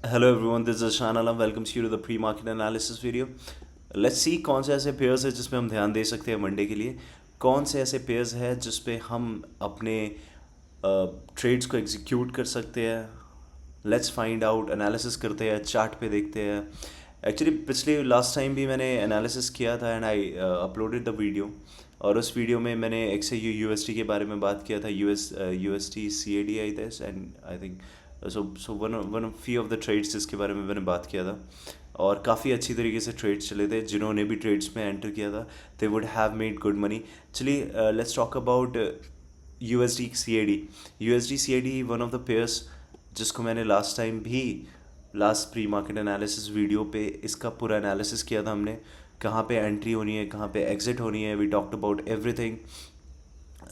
Hello everyone, this is Ashan Alam. Welcomes you to the pre-market analysis video. Let's see कौन से ऐसे pairs है जिस पे हम ध्यान दे सकते हैं मंडे के लिए, कौन से ऐसे पेयर्स है जिस पे हम अपने ट्रेड्स को एग्जीक्यूट कर सकते हैं. लेट्स फाइंड आउट, एनालिसिस करते हैं, चार्ट पे देखते हैं. एक्चुअली पिछले लास्ट टाइम भी मैंने एनालिसिस किया था and I uploaded the video. और उस वीडियो में मैंने XAU USD के बारे में बात किया था, USD CAD I this and I think so one few of the trades जिसके बारे में मैंने बात किया था. और काफ़ी अच्छी तरीके से ट्रेड्स चले थे. जिन्होंने भी ट्रेड्स में एंटर किया था they would have made good money. चलिए let's talk about USD CAD, one of the pairs जिसको मैंने लास्ट टाइम भी last pre market analysis video पे इसका पूरा एनालिसिस किया था. हमने कहाँ पे एंट्री होनी है, कहाँ पे एग्जिट होनी है. We talked about everything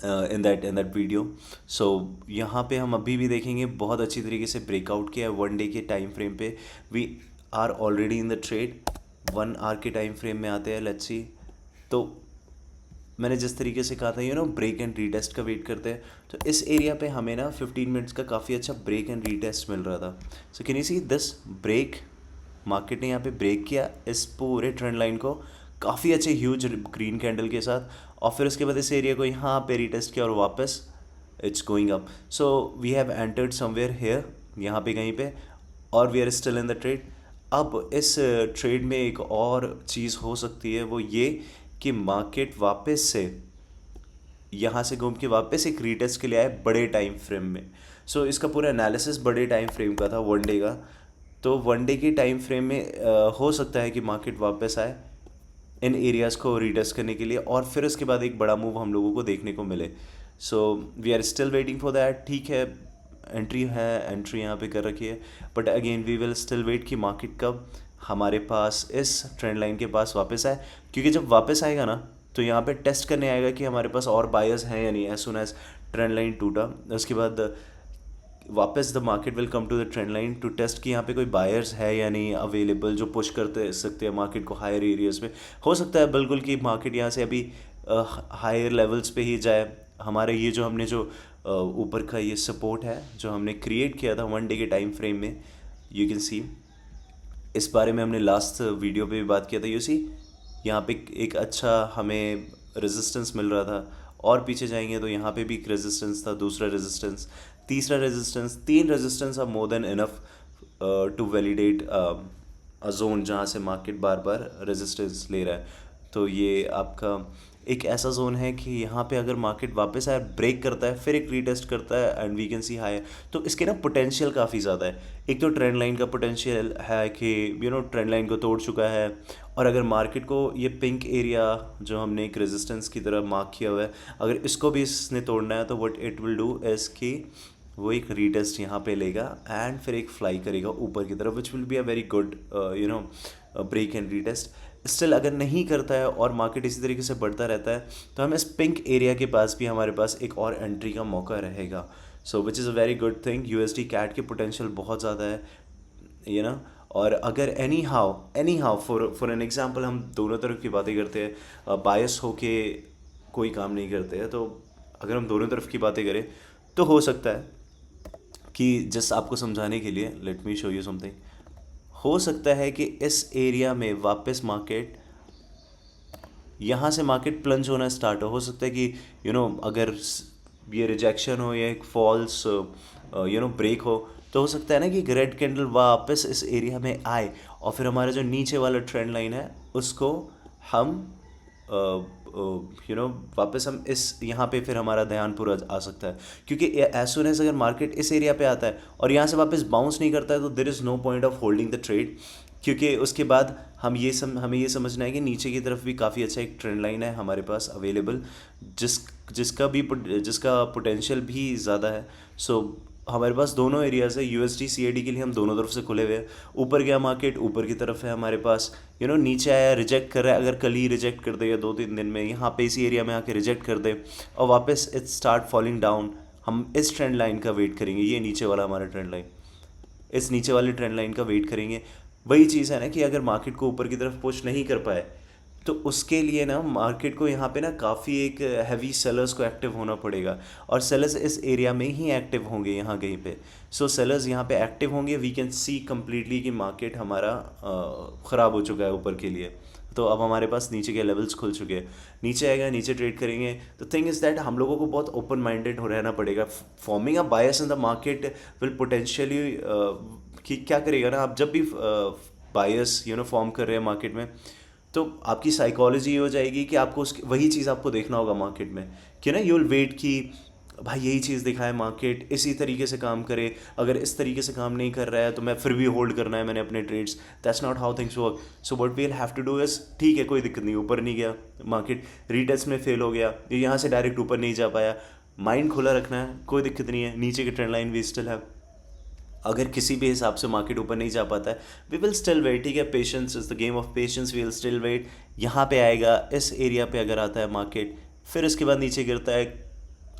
in that video. So यहाँ पे हम अभी भी देखेंगे बहुत अच्छी तरीके से ब्रेकआउट किया है वन डे के टाइम फ्रेम पे. We are already in the trade. 1 hour के टाइम फ्रेम में आते हैं. Let's see. तो मैंने जिस तरीके से कहा था ब्रेक एंड रीटेस्ट का वेट करते हैं, तो इस एरिया पे हमें ना 15 मिनट्स का काफ़ी अच्छा ब्रेक एंड रीटेस्ट मिल रहा था. So can you see this break. Market ने यहाँ पे ब्रेक किया इस पूरे ट्रेंड लाइन को काफ़ी अच्छे ह्यूज ग्रीन कैंडल के साथ, और फिर उसके बाद इस एरिया को यहाँ पे रीटेस्ट किया और वापस it's going up. So we have entered somewhere here, यहाँ पे कहीं पे, और we are still in the trade. अब इस ट्रेड में एक और चीज़ हो सकती है, वो ये कि मार्केट वापस से यहाँ से घूम के वापस एक रीटेस्ट के लिए आए बड़े टाइम फ्रेम में. सो इसका पूरा एनालिसिस बड़े टाइम फ्रेम का था, वन डे का. तो वन डे के टाइम फ्रेम में हो सकता है कि मार्केट वापस आए इन एरियाज़ को रीटेस्ट करने के लिए, और फिर उसके बाद एक बड़ा मूव हम लोगों को देखने को मिले. So we are still waiting for that. ठीक है, एंट्री यहाँ पे कर रखी है, but again we will still wait कि मार्केट कब हमारे पास इस ट्रेंड लाइन के पास वापस आए. क्योंकि जब वापस आएगा ना तो यहाँ पे टेस्ट करने आएगा कि हमारे पास और बायर्स हैं या नहीं. As soon as trend line टूटा, उसके बाद वापस the market will come to the trend line to test कि यहाँ पे कोई बायर्स है या नहीं अवेलेबल जो पुश करते सकते हैं मार्केट को हायर एरियाज़ में. हो सकता है बिल्कुल कि मार्केट यहाँ से अभी हायर लेवल्स पे ही जाए. हमारे ये जो हमने जो ऊपर का ये सपोर्ट है जो हमने क्रिएट किया था वन डे के टाइम फ्रेम में, यू कैन सी. इस बारे में हमने लास्ट वीडियो पे भी बात किया था. यू सी यहाँ पे एक अच्छा हमें रेजिस्टेंस मिल रहा था, और पीछे जाएंगे तो यहाँ पे भी एक रेजिस्टेंस था, दूसरा रेजिस्टेंस, तीसरा resistance. 3 resistance are more than enough to validate a zone जहाँ से मार्केट बार बार रेजिस्टेंस ले रहा है. तो ये आपका एक ऐसा जोन है कि यहाँ पे अगर मार्केट वापस आए, ब्रेक करता है, फिर एक रीटेस्ट करता है and we can see high. तो इसके ना पोटेंशियल काफ़ी ज़्यादा है. एक तो ट्रेंड लाइन का पोटेंशियल है कि ट्रेंड लाइन को तोड़ चुका है, और अगर मार्केट को ये पिंक एरिया जो हमने एक रेजिस्टेंस की तरह मार्क किया हुआ है, अगर इसको भी इसने तोड़ना है तो what it will do is कि वो एक रीटेस्ट यहाँ पे लेगा एंड फिर एक फ्लाई करेगा ऊपर की तरफ, which will be a very good break and retest. Still अगर नहीं करता है और मार्केट इसी तरीके से बढ़ता रहता है तो हम इस पिंक एरिया के पास भी हमारे पास एक और एंट्री का मौका रहेगा. So which is a very good thing. USD CAD के पोटेंशियल बहुत ज़्यादा है और अगर anyhow for an example हम दोनों तरफ की बातें करते हैं, बायस होके कोई काम नहीं करते हैं, तो अगर हम दोनों तरफ की बातें करें तो हो सकता है कि जस्ट आपको समझाने के लिए let me show you something. हो सकता है कि इस एरिया में वापस मार्केट यहाँ से मार्केट प्लंज होना स्टार्ट हो सकता है कि अगर ये रिजेक्शन हो या एक फॉल्स ब्रेक हो, तो हो सकता है ना कि एक रेड कैंडल वापस इस एरिया में आए, और फिर हमारा जो नीचे वाला ट्रेंड लाइन है उसको हम वापस हम इस यहाँ पे फिर हमारा ध्यान पूरा आ सकता है. क्योंकि एज सुन एज अगर मार्केट इस एरिया पे आता है और यहाँ से वापस बाउंस नहीं करता है तो there is no point of holding the trade. क्योंकि उसके बाद हमें ये समझना है कि नीचे की तरफ भी काफ़ी अच्छा एक ट्रेंड लाइन है हमारे पास अवेलेबल, जिसका पोटेंशियल भी ज़्यादा है. सो हमारे पास दोनों एरियाज़ है. USD CAD के लिए हम दोनों तरफ से खुले हुए हैं. ऊपर गया मार्केट, ऊपर की तरफ है हमारे पास. नीचे आया, रिजेक्ट कर रहा है. अगर कल ही रिजेक्ट कर दे या 2-3 दिन में यहाँ पे इसी एरिया में आके रिजेक्ट कर दे और वापस इट स्टार्ट फॉलिंग डाउन, हम इस ट्रेंड लाइन का वेट करेंगे. ये नीचे वाला हमारा ट्रेंड लाइन, इस नीचे वाले ट्रेंड लाइन का वेट करेंगे. वही चीज़ है ना कि अगर मार्केट को ऊपर की तरफ पुश नहीं कर पाए तो उसके लिए ना मार्केट को यहाँ पे ना काफ़ी एक हैवी सेलर्स को एक्टिव होना पड़ेगा, और सेलर्स इस एरिया में ही एक्टिव होंगे यहाँ कहीं पे। सो सेलर्स यहाँ पे एक्टिव होंगे, वी कैन सी कम्प्लीटली कि मार्केट हमारा ख़राब हो चुका है ऊपर के लिए। तो अब हमारे पास नीचे के लेवल्स खुल चुके हैं, नीचे आएगा, नीचे ट्रेड करेंगे। तो थिंग इज़ दैट हम लोगों को बहुत ओपन माइंडेड हो रहना पड़ेगा। Forming a bias in the market will potentially कि क्या करेगा ना, आप जब भी बायस फॉर्म कर रहे हैं मार्केट में, तो आपकी साइकोलॉजी ये हो जाएगी कि आपको उसकी वही चीज़ आपको देखना होगा मार्केट में, कि ना यू विल वेट कि भाई यही चीज़ दिखाए मार्केट, इसी तरीके से काम करे, अगर इस तरीके से काम नहीं कर रहा है तो मैं फिर भी होल्ड करना है मैंने अपने trades. That's not how things work. So what we will have to do is, ठीक है कोई दिक्कत नहीं, ऊपर नहीं गया मार्केट, रीटेस्ट में फेल हो गया, यहाँ से डायरेक्ट ऊपर नहीं जा पाया, माइंड खुला रखना है, कोई दिक्कत नहीं है, नीचे की ट्रेंड लाइन भी स्टिल है। अगर किसी भी हिसाब से मार्केट ऊपर नहीं जा पाता है, वी विल स्टिल वेट, ठीक है, patience is the game of patience, we will still wait. यहाँ पे आएगा, इस एरिया पे अगर आता है मार्केट, फिर इसके बाद नीचे गिरता है,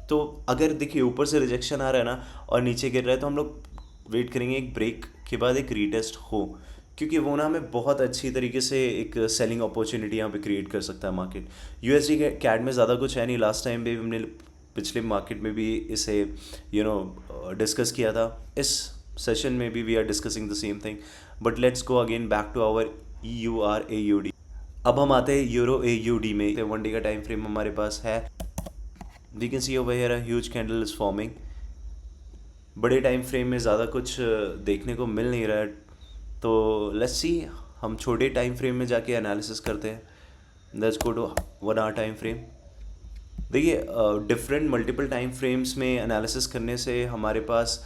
तो अगर देखिए ऊपर से रिजेक्शन आ रहा है ना और नीचे गिर रहा है, तो हम लोग वेट करेंगे एक ब्रेक के बाद एक रीटेस्ट हो, क्योंकि वो ना हमें बहुत अच्छी तरीके से एक सेलिंग अपॉर्चुनिटी यहाँ पे क्रिएट कर सकता है मार्केट। यूएसडी के कैड में ज़्यादा कुछ है नहीं, लास्ट टाइम भी हमने पिछले मार्केट में भी इसे डिस्कस किया था, इस सेशन में भी we are discussing the same thing. But let's go again back to our EUR/AUD। अब हम आते हैं यूरो AUD में। 1 डे का टाइम फ्रेम हमारे पास है, we can see over here a huge candle is forming. बड़े टाइम फ्रेम में ज़्यादा कुछ देखने को मिल नहीं रहा है, तो लेट्स सी हम छोटे टाइम फ्रेम में जाके एनालिसिस करते हैं। Let's go to 1 hour time frame. देखिए डिफरेंट मल्टीपल टाइम फ्रेम्स में एनालिसिस करने से हमारे पास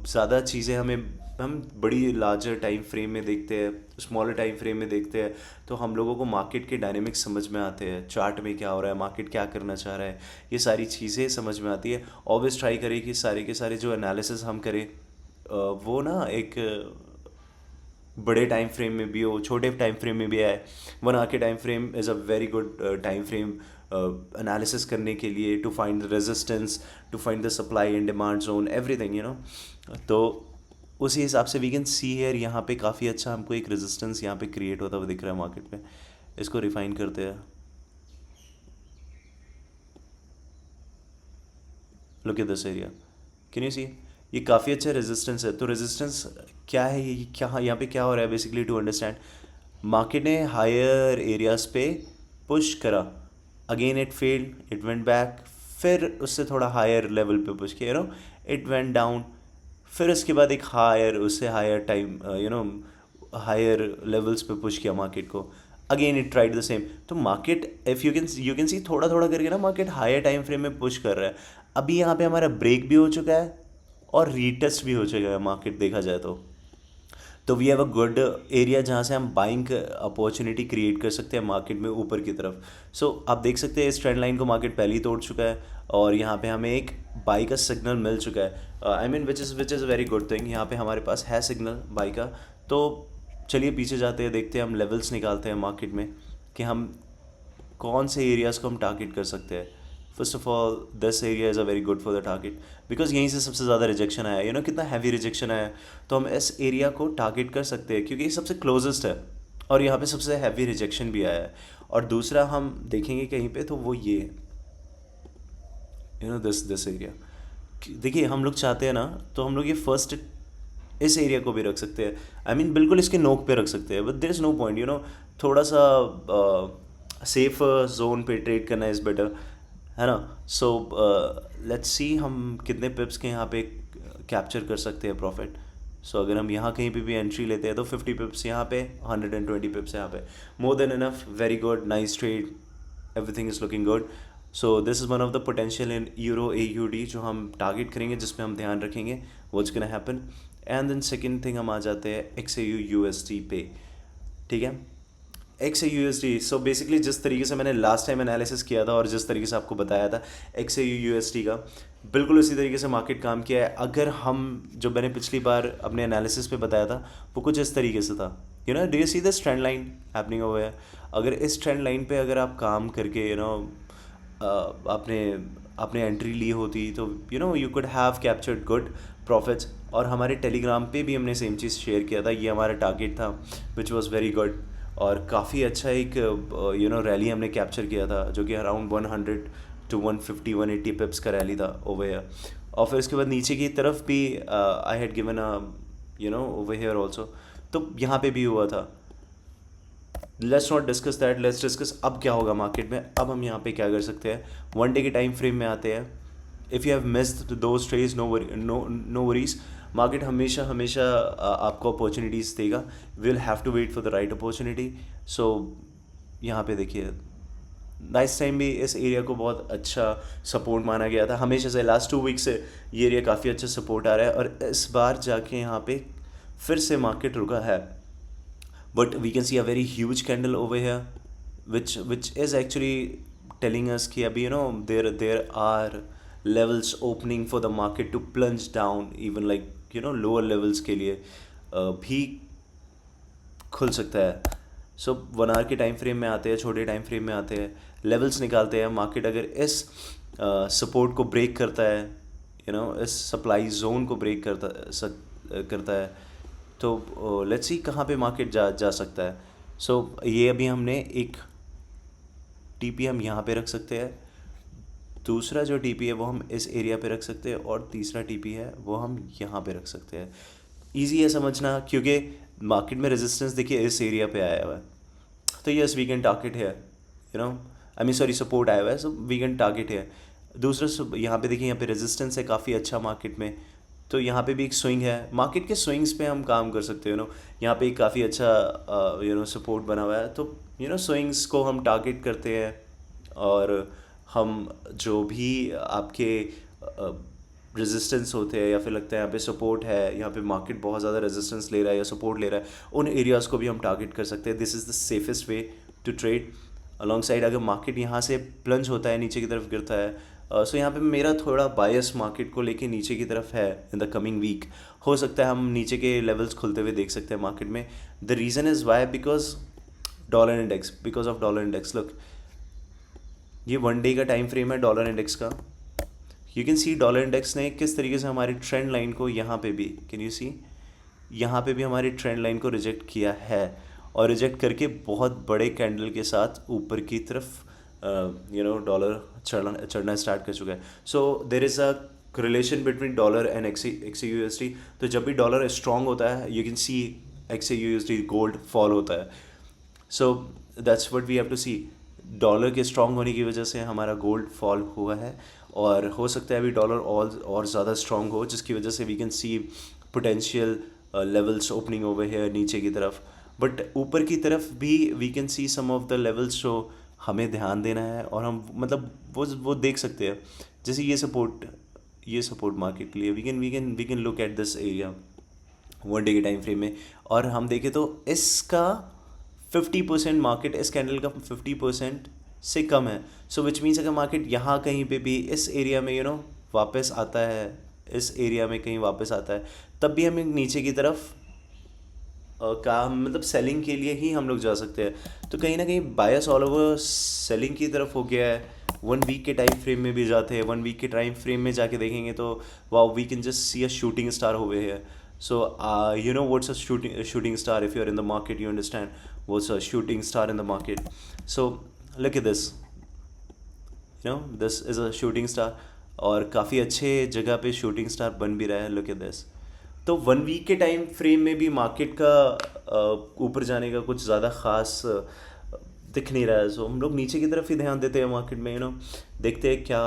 ज़्यादा चीज़ें हम बड़ी लार्जर टाइम फ्रेम में देखते हैं, स्मॉलर टाइम फ्रेम में देखते हैं, तो हम लोगों को मार्केट के डायनेमिक्स समझ में आते हैं, चार्ट में क्या हो रहा है, मार्केट क्या करना चाह रहा है, ये सारी चीज़ें समझ में आती है। ऑलवेज ट्राई करें कि सारे के सारे जो एनालिसिस हम करें वो ना एक बड़े टाइम फ्रेम में भी हो, छोटे टाइम फ्रेम में भी आए। 1 आवर के time frame is a very good time frame analysis करने के लिए, to find the resistance, to find the supply and demand zone, everything तो उसी हिसाब से वी कैन सी हियर, यहाँ पे काफ़ी अच्छा हमको एक रेजिस्टेंस यहाँ पे क्रिएट होता हुआ दिख रहा है मार्केट में। इसको रिफाइन करते हैं, look at this area, can you see, ये काफ़ी अच्छा रेजिस्टेंस है। तो रेजिस्टेंस क्या है, ये क्या यहाँ पे क्या हो रहा है बेसिकली, टू अंडरस्टैंड, मार्केट ने हायर एरियाज पे पुश करा, again it failed, it went back, फिर उससे थोड़ा हायर लेवल पे पुश किया, इट वेंट डाउन, फिर उसके बाद एक हायर, उससे हायर टाइम हायर लेवल्स पे पुश किया मार्केट को, again it tried the same. तो market if you can see थोड़ा थोड़ा करके ना मार्केट हायर टाइम फ्रेम में पुश कर रहा है। अभी यहाँ पे हमारा ब्रेक भी हो चुका है और रीटेस्ट भी हो चुका है मार्केट, देखा जाए तो we have a good area जहाँ से हम बाइंग अपॉर्चुनिटी क्रिएट कर सकते हैं मार्केट में ऊपर की तरफ। सो आप देख सकते हैं इस ट्रेंड लाइन को मार्केट पहले ही तोड़ चुका है, और यहाँ पे हमें एक बाई का सिग्नल मिल चुका है, I mean which is very good thing. यहाँ पे हमारे पास है सिग्नल बाई का। तो चलिए पीछे जाते हैं, देखते हैं, हम लेवल्स निकालते हैं मार्केट में कि हम कौन से एरियाज़ को हम टारगेट कर सकते हैं। First of all this area is a very good for the target, because यहीं से सबसे ज़्यादा रिजेक्शन आया, कितना हैवी रिजेक्शन आया, तो हम इस एरिया को टारगेट कर सकते हैं क्योंकि ये सबसे क्लोजेस्ट है और यहाँ पे सबसे हैवी रिजेक्शन भी आया है। और दूसरा हम देखेंगे कहीं पे, तो वो ये दिस एरिया, देखिए हम लोग चाहते हैं ना, तो हम लोग ये फर्स्ट इस एरिया को भी रख सकते हैं, आई मीन बिल्कुल इसके नोक पे रख सकते हैं, but there is no point, थोड़ा सा सेफ जोन पे ट्रेड करना इज़ बेटर, है ना। सो लेट्स सी हम कितने पिप्स के यहाँ पे कैप्चर कर सकते हैं प्रॉफिट। सो अगर हम यहाँ कहीं पे भी एंट्री लेते हैं तो 50 पिप्स यहाँ पे, 120 पिप्स यहाँ पे, more than enough, very good, nice trade, everything is looking good. So this is one of the potential in euro AUD जो हम टारगेट करेंगे, जिसमें हम ध्यान रखेंगे what's gonna happen. And then second thing हम आ जाते हैं XAU USD पे, ठीक है। XAU USD, सो बेसिकली जिस तरीके से मैंने लास्ट टाइम एनालिसिस किया था और जिस तरीके से आपको बताया था XAU USD का, बिल्कुल उसी तरीके से मार्केट काम किया है। अगर हम, जो मैंने पिछली बार अपने एनालिसिस पे बताया था, वो कुछ इस तरीके से था, do you see this trend line happening over here. अगर इस ट्रेंड लाइन पे अगर आप काम करके आपने एंट्री ली होती, तो you could have captured good profits. और हमारे टेलीग्राम पे भी हमने सेम चीज़ शेयर किया था, ये हमारा टारगेट था, विच वॉज़ वेरी गुड। और काफ़ी अच्छा एक रैली हमने कैप्चर किया था जो कि अराउंड 100 to 150 180 पिप्स का रैली था ओवर हेयर। और फिर उसके बाद नीचे की तरफ भी I had given a over here also, तो यहाँ पे भी हुआ था। Let's not discuss that, let's discuss अब क्या होगा मार्केट में। अब हम यहाँ पे क्या कर सकते हैं, वन डे के टाइम फ्रेम में आते हैं। If you have missed those trades, no worries. Market हमेशा हमेशा आपको अपॉर्चुनिटीज़ देगा। Will have to wait for the right opportunity. So यहाँ पे देखिए लास्ट टाइम भी इस एरिया को बहुत अच्छा सपोर्ट माना गया था, हमेशा से लास्ट 2 वीक से ये एरिया काफ़ी अच्छा सपोर्ट आ रहा है, और इस बार जाके यहाँ पे फिर से मार्केट रुका है। But we can see a very huge candle over here, which is actually telling us कि अभी there are levels opening for the market to plunge down, even like lower levels के लिए भी खुल सकता है। सो 1 आवर के टाइम फ्रेम में आते हैं, छोटे टाइम फ्रेम में आते हैं, लेवल्स निकालते हैं। मार्केट अगर इस सपोर्ट को ब्रेक करता है, इस सप्लाई जोन को ब्रेक करता है, तो लेट्स सी कहाँ पे मार्केट जा सकता है। सो ये अभी हमने एक टीपी हम यहाँ पे रख सकते हैं, दूसरा जो टीपी है वो हम इस एरिया पे रख सकते हैं, और तीसरा टीपी है वो हम यहाँ पे रख सकते हैं। इजी है समझना, क्योंकि मार्केट में रेजिस्टेंस देखिए इस एरिया पे आया हुआ है, तो यस वी कैन टारगेट है, आई मीन सॉरी सपोर्ट आया हुआ है, सो वी कैन टारगेट है। दूसरा यहाँ पे देखिए, यहाँ पे रेजिस्टेंस है काफ़ी अच्छा मार्केट में, तो यहाँ पे भी एक स्विंग है। मार्केट के स्विंग्स पे हम काम कर सकते हैं, यहाँ पे एक काफ़ी अच्छा सपोर्ट बना हुआ है, तो स्विंग्स को हम टारगेट करते हैं, और हम जो भी आपके रेजिस्टेंस होते हैं या फिर लगता है यहाँ पे सपोर्ट है, यहाँ पे मार्केट बहुत ज़्यादा रेजिस्टेंस ले रहा है या सपोर्ट ले रहा है, उन एरियाज़ को भी हम टारगेट कर सकते हैं। This is the safest way to trade. Alongside अगर मार्केट यहाँ से प्लंज होता है, नीचे की तरफ गिरता है, सो यहाँ पे मेरा थोड़ा बायस मार्केट को लेके नीचे की तरफ है इन द कमिंग वीक। हो सकता है हम नीचे के लेवल्स खुलते हुए देख सकते हैं मार्केट में। The reason is why because dollar index look, ये 1 डे का टाइम फ्रेम है डॉलर इंडेक्स का। You can C dollar index ने किस तरीके से हमारी ट्रेंड लाइन को यहाँ पे भी, कैन यू सी, यहाँ पे भी हमारी ट्रेंड लाइन को रिजेक्ट किया है, और रिजेक्ट करके बहुत बड़े कैंडल के साथ ऊपर की तरफ डॉलर चढ़ना स्टार्ट कर चुका है। So there is a relation between dollar and XAUSD। तो जब भी डॉलर स्ट्रॉन्ग होता है, you can see XAUSD gold fall होता है। So that's what we have to see. Dollar के स्ट्रॉन्ग होने की वजह से हमारा गोल्ड फॉल हुआ है, और हो सकता है अभी डॉलर और ज़्यादा स्ट्रॉन्ग हो, जिसकी वजह से we can see potential levels opening over here नीचे की तरफ। बट ऊपर की तरफ भी we can see some of the levels जो हमें ध्यान देना है, और हम मतलब वो देख सकते हैं। जैसे ये सपोर्ट मार्केट के लिए we can look at this area 1 day के टाइम फ्रेम में, और हम देखें तो इसका 50% मार्केट, इस कैंडल का 50% से कम है। सो विच मीन्स अगर मार्केट यहाँ कहीं पे भी इस एरिया में वापस आता है, इस एरिया में कहीं वापस आता है, तब भी हम नीचे की तरफ मतलब सेलिंग के लिए ही हम लोग जा सकते हैं। तो कहीं ना कहीं बायस ऑल ओवर सेलिंग की तरफ हो गया है। 1 वीक के टाइम फ्रेम में भी जाते हैं, 1 वीक के टाइम फ्रेम में जाके देखेंगे तो wow, we can just see a shooting star over here. So what's a shooting star? If you're in the market, you understand what's a shooting star in the market. So look at this. This is a shooting star, और काफ़ी अच्छे जगह पे shooting star बन भी रहा है। Look at this. तो 1 वीक के टाइम फ्रेम में भी मार्केट का ऊपर जाने का कुछ ज़्यादा ख़ास दिख नहीं रहा है। सो हम लोग नीचे की तरफ ही ध्यान देते हैं मार्केट में, देखते हैं क्या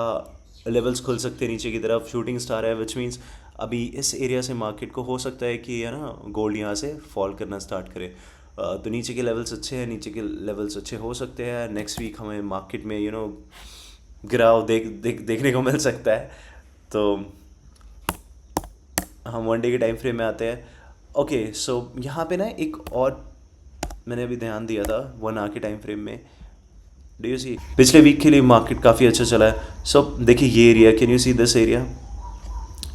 लेवल्स खुल सकते हैं नीचे की तरफ। शूटिंग स्टार है, विच मीन्स अभी इस एरिया से मार्केट को हो सकता है कि गोल्ड यहाँ से फॉल करना स्टार्ट करे। तो नीचे के लेवल्स अच्छे हैं, नीचे के लेवल्स अच्छे हो सकते हैं। नेक्स्ट वीक हमें मार्केट में गिराव देखने को मिल सकता है। तो हम 1 डे के टाइम फ्रेम में आते हैं। ओके, सो यहाँ पे एक और मैंने अभी ध्यान दिया था 1 आवर के टाइम फ्रेम में। डू यू सी, पिछले वीक के लिए मार्केट काफ़ी अच्छा चला है। सो देखिए ये area, can you see this area,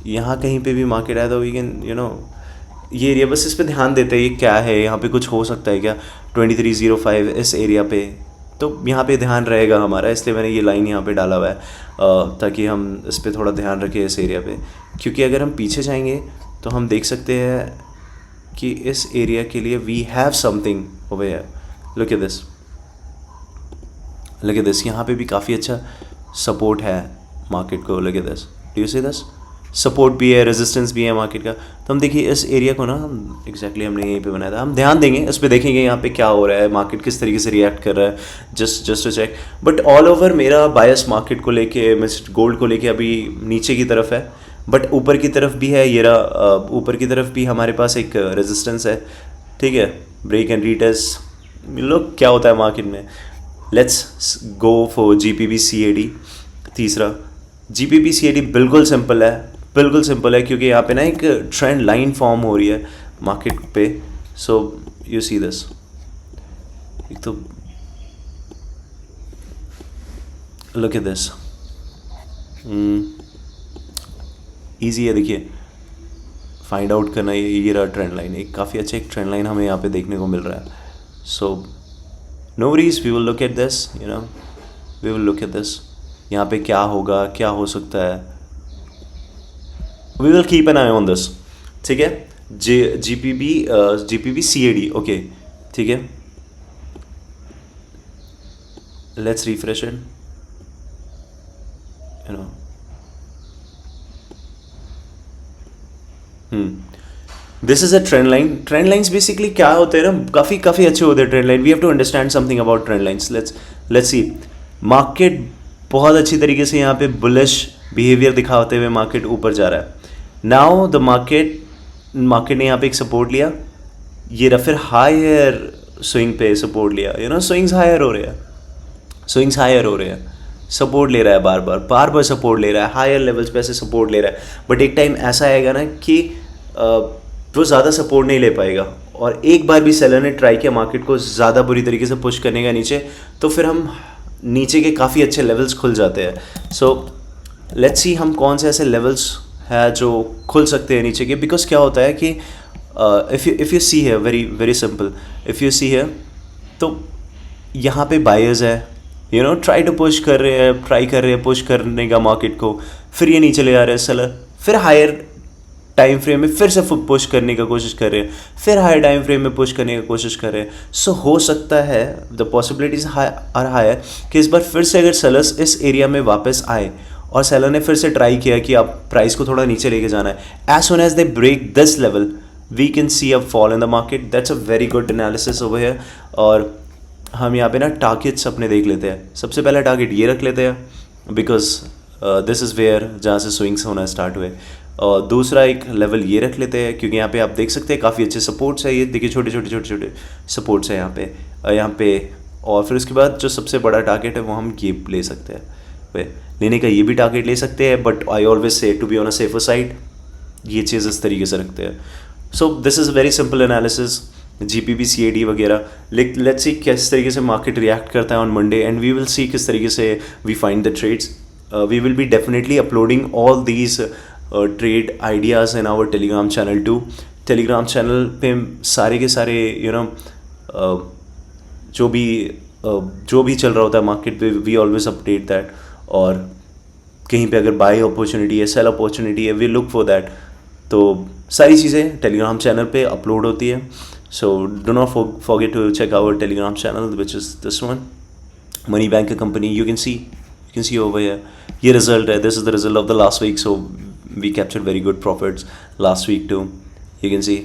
यहाँ कहीं पे भी मार्केट आया तो वी कैन ये एरिया, बस इस पे ध्यान देते हैं ये क्या है, यहाँ पे कुछ हो सकता है क्या 2305 इस एरिया पे। तो यहाँ पे ध्यान रहेगा हमारा, इसलिए मैंने ये लाइन यहाँ पे डाला हुआ है ताकि हम इस पर थोड़ा ध्यान रखें इस एरिया पे। क्योंकि अगर हम पीछे जाएंगे तो हम देख सकते हैं कि इस एरिया के लिए we have something over here. Look at this, look at this, यहाँ पे भी काफ़ी अच्छा सपोर्ट है मार्केट को. Look at this, do you see this, support भी है, रेजिस्टेंस भी है मार्केट का. तो हम देखिए इस एरिया को ना एग्जैक्टली हमने यहीं पे बनाया था. हम ध्यान देंगे इस पे, देखेंगे यहाँ पे क्या हो रहा है, मार्केट किस तरीके से रिएक्ट कर रहा है, just to check. But all over मेरा बायस मार्केट को लेके, गोल्ड को लेके अभी नीचे की तरफ है, बट ऊपर की तरफ भी है. ये रहा, ऊपर की तरफ भी हमारे पास एक रेजिस्टेंस है. ठीक है, ब्रेक एंड रीटेस्ट. लोग क्या होता है मार्केट में. Let's go for GPB-CAD. तीसरा GPB-CAD बिल्कुल सिंपल है, बिल्कुल सिंपल है, क्योंकि यहाँ पे ना एक ट्रेंड लाइन फॉर्म हो रही है मार्केट पे. सो यू सी दिस, एक तो लुक एट दिस, ईजी है. देखिए फाइंड आउट करना, ये रहा ट्रेंड लाइन. एक काफ़ी अच्छा एक ट्रेंड लाइन हमें यहाँ पे देखने को मिल रहा है. So no worries, we will look at this, you know, we will look at this. यहाँ पे क्या होगा, क्या हो सकता है, we will keep an eye on this. ठीक है, GPB-CAD. ओके, ठीक है, let's refresh it, you know. This is a trend line. Trend lines basically क्या होते हैं ना, काफ़ी काफ़ी अच्छे होते हैं trend line. We have to understand something about trend lines. Let's see. Market बहुत अच्छी तरीके से यहाँ पे बुलिश बिहेवियर दिखाते हुए मार्केट ऊपर जा रहा है. नाउ द मार्केट ने यहाँ पे एक सपोर्ट लिया, ये रहा, फिर हायर स्विंग पे सपोर्ट लिया. यू नो, स्विंग्स हायर हो रहे हैं, स्विंग्स हायर हो रहे हैं, सपोर्ट ले रहा है, बार बार सपोर्ट ले रहा है, हायर लेवल्स पे ऐसे सपोर्ट ले रहा है. बट एक टाइम ऐसा आएगा ना कि वो ज़्यादा सपोर्ट नहीं ले पाएगा, और एक बार भी सेलर ने ट्राई किया मार्केट को ज़्यादा बुरी तरीके से पुश करने का नीचे, तो फिर हम नीचे के काफ़ी अच्छे लेवल्स खुल जाते हैं. सो लेट्स सी हम कौन से ऐसे लेवल्स हैं जो खुल सकते हैं नीचे के. बिकॉज क्या होता है कि इफ़ यू सी है, very very simple, if you see है तो यहाँ पे बायर्स है, यू नो, ट्राई कर रहे हैं पुश करने का मार्केट को. फिर ये नीचे ले आ रहे हैं सेलर, फिर हायर टाइम फ्रेम में फिर से पुश करने का कोशिश कर रहे हैं, फिर हायर टाइम फ्रेम में पुश करने का कोशिश कर रहे हैं. सो हो सकता है, द पॉसिबिलिटीज आर हायर कि इस बार फिर से अगर सेलर्स इस एरिया में वापस आए और सेलर ने फिर से ट्राई किया कि आप प्राइस को थोड़ा नीचे लेके जाना है, as soon as they break this level we can see a fall in the market. That's a very good analysis over here. और हम यहाँ पे ना टारगेट्स अपने देख लेते हैं. सबसे पहला टारगेट ये रख लेते हैं, बिकॉज दिस इज़ वेयर जहाँ से स्विंग्स होना स्टार्ट हुए. और दूसरा एक लेवल ये रख लेते हैं, क्योंकि यहाँ पे आप देख सकते हैं काफ़ी अच्छे सपोर्ट्स है. ये देखिए छोटे छोटे सपोर्ट्स हैं यहाँ पे. और फिर उसके बाद जो सबसे बड़ा टारगेट है वो हम ये ले सकते हैं, लेने का ये भी टारगेट ले सकते हैं. But I always say to be on a safer side, ये चीज़ इस तरीके से रखते हैं. So this is very simple analysis, GPB-CAD वगैरह. लेट्स सी किस तरीके से मार्केट रिएक्ट करता है on Monday, and we will see किस तरीके से we find the trades. We will be definitely uploading all these trade ideas in our Telegram channel too. Telegram channel पे सारे के सारे यू नो जो भी चल रहा होता है मार्केट पे, वी ऑलवेज अपडेट दैट. और कहीं पे अगर बाय अपॉर्चुनिटी है, सेल अपॉर्चुनिटी है, वी लुक फॉर दैट. तो सारी चीज़ें टेलीग्राम चैनल पे अपलोड होती है. So do not forget to check our Telegram channel which is this one, money bank company. You can see over here, ये result है. This is the result of the last week. So we captured very good profits last week too. You can see,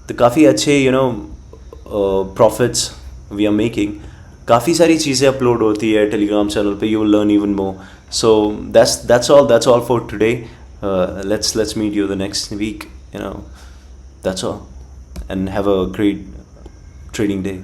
तो काफ़ी अच्छे you know profits we are making. काफ़ी सारी चीज़ें upload होती है टेलीग्राम चैनल पे. You will learn even more. So that's all for today. Let's meet you the next week, you know. That's all, and have a great trading day.